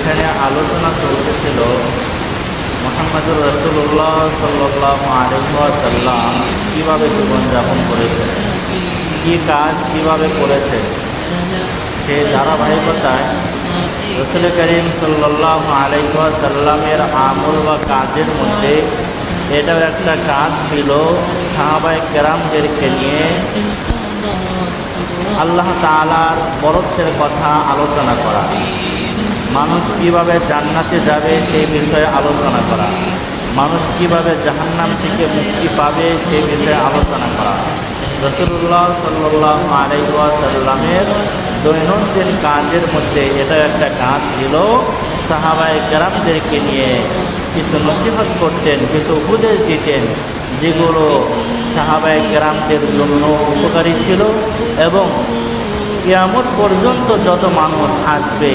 যেখানে আলোচনা চলতেছিল মুহাম্মদুর রাসূলুল্লাহ সাল্লাল্লাহু আলাইহি ওয়াসাল্লাম কীভাবে জীবনযাপন করেছেন, কী কাজ কীভাবে করেছেন, সেই ধারাবাহিকতায় রাসূল করিম সাল্লাল্লাহু আলাইহি ওয়াসাল্লামের আমল বা কাজের মধ্যে এটাও একটা কাজ ছিল সাহাবায়ে কেরামদেরকে নিয়ে আল্লাহ তাআলার বরকতের কথা আলোচনা করা, মানুষ কীভাবে জান্নাতে যাবে সেই বিষয়ে আলোচনা করা, মানুষ কীভাবে জাহান্নাম থেকে মুক্তি পাবে সেই বিষয়ে আলোচনা করা। রাসূলুল্লাহ সাল্লাল্লাহু আলাইহি ওয়াসাল্লামের দৈনন্দিন কাজের মধ্যে এটা একটা কাজ ছিল। সাহাবায়ে কেরামদেরকে নিয়ে কিছু নসিহত করতেন, কিছু উপদেশ দিতেন, যেগুলো সাহাবায়ে কেরামদের জন্য উপকারী ছিল এবং কিয়ামত পর্যন্ত যত মানুষ আসবে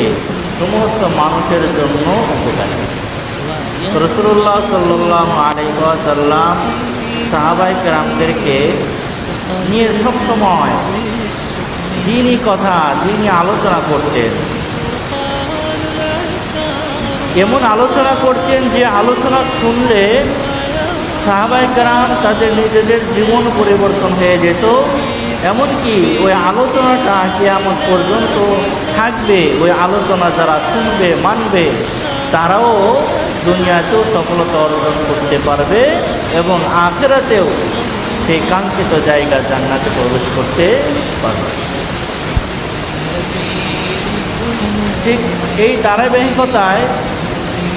সমস্ত মানুষের জন্য উপকারী। রাসূলুল্লাহ সাল্লাল্লাহু আলাইহি ওয়াসাল্লাম সাহাবায়ে কেরামদেরকে নিয়ে সবসময় দ্বীনি কথা, দ্বীনি আলোচনা করতেন। এমন আলোচনা করতেন যে আলোচনা শুনলে সাহাবায়ে কেরাম তাদের নিজেদের জীবন পরিবর্তন হয়ে যেত, এমনকি ওই আলোচনাটা কিয়ামত পর্যন্ত থাকবে। ওই আলোচনা যারা শুনবে, মানবে, তারাও দুনিয়াতেও সফলতা অর্জন করতে পারবে এবং আখিরাতেও সেই কাঙ্ক্ষিত জায়গা জান্নাতে প্রবেশ করতে পারবে। ঠিক এই ধারাবাহিকতায়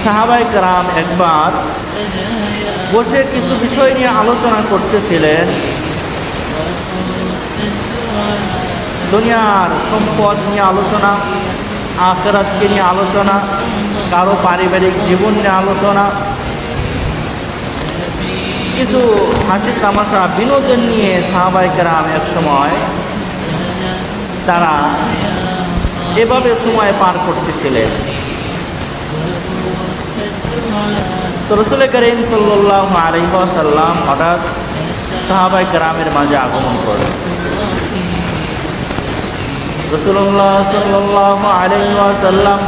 সাহাবায়ে কেরাম একবার বসে কিছু বিষয় নিয়ে আলোচনা করতেছিলেন। দুনিয়ার সম্পদ নিয়ে আলোচনা, আখিরাতকে নিয়ে আলোচনা, কারো পারিবারিক জীবন নিয়ে আলোচনা, কিছু হাসি তামাশা বিনোদন নিয়ে সাহাবায়ে কেরাম এক সময় তারা এভাবে সময় পার করতেছিলেন। তো রাসূল করিম সাল্লাল্লাহু আলাইহি ওয়াসাল্লাম হঠাৎ সাহাবায়ে কেরামের মাঝে আগমন করেন। রাসূলুল্লাহ সাল্লাল্লাহু আলাইহি ওয়াসাল্লাম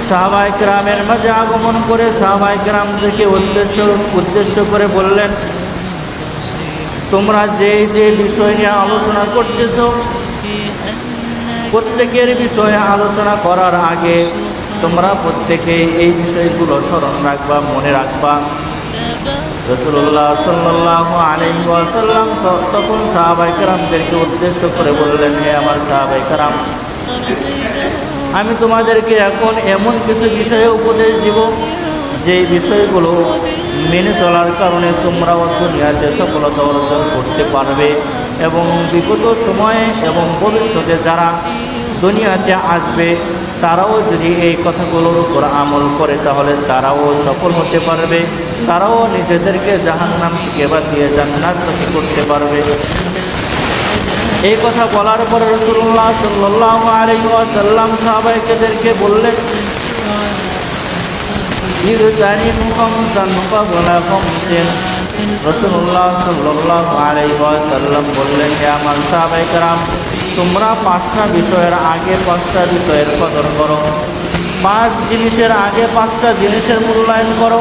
সাহাবায়ে কেরামের মাঝে আগমন করে সাহাবায়ে কেরামদেরকে উদ্দেশ্য করে বললেন, তোমরা যে যে বিষয় নিয়ে আলোচনা করতেছো প্রত্যেকের বিষয়ে আলোচনা করার আগে তোমরা প্রত্যেকে এই বিষয়গুলো স্মরণ রাখবা, মনে রাখবা। রাসূলুল্লাহ সাল্লাল্লাহু আলাইহি ওয়াসাল্লাম তখন সাহাবায়ে কেরামদেরকে উদ্দেশ্য করে বললেন, হে আমার সাহাবায়ে কেরাম, আমি তোমাদেরকে এখন এমন কিছু বিষয়ে উপদেশ দিব যে বিষয়গুলো মেনে চলার কারণে তোমরাও দুনিয়াতে সফলতা অর্জন করতে পারবে এবং বিগত সময়ে এবং ভবিষ্যতে যারা দুনিয়াতে আসবে তারাও যদি এই কথাগুলোর উপর আমল করে তাহলে তারাও সফল হতে পারবে, তারাও নিজেদেরকে জাহান্নাম থেকে বাঁচিয়ে জান্নাতমুখী করতে পারবে। এই কথা বলার পরে রাসূলুল্লাহ সাল্লাল্লাহু আলাইহি ওয়াসাল্লাম সাহাবায়েদেরকে বললেন, রাসূলুল্লাহ সাল্লাল্লাহু আলাইহি ওয়াসাল্লাম বললেন, হে আমার সাহাবায়ে কেরাম, তোমরা 5টা বিষয়ের আগে 5টা বিষয়ের কদর করো, 5 জিনিসের আগে 5টা জিনিসের মূল্যায়ন করো,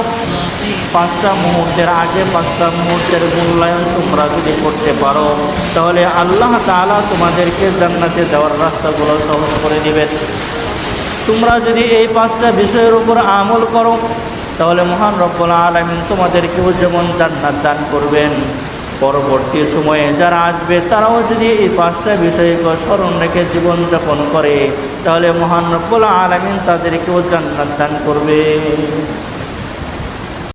5টা মুহূর্তের আগে 5টা মুহূর্তের মূল্যায়ন তোমরা যদি করতে পারো তাহলে আল্লাহ তাআলা তোমাদেরকে জান্নাতে যাওয়ার রাস্তাগুলো সহজ করে দিবেন। তোমরা যদি এই 5টা বিষয়ের উপর আমল করো তাহলে মহান রব্বুল আলামিন তোমাদেরকেও যেমন জান্নাত দান করবেন, পরবর্তী সময়ে যারা আসবে তারাও যদি এই 5টা বিষয়কে স্মরণ রেখে জীবনযাপন করে তাহলে মহান রব্বুল আলামিন তাদেরকেও জান্নাত দান করবে।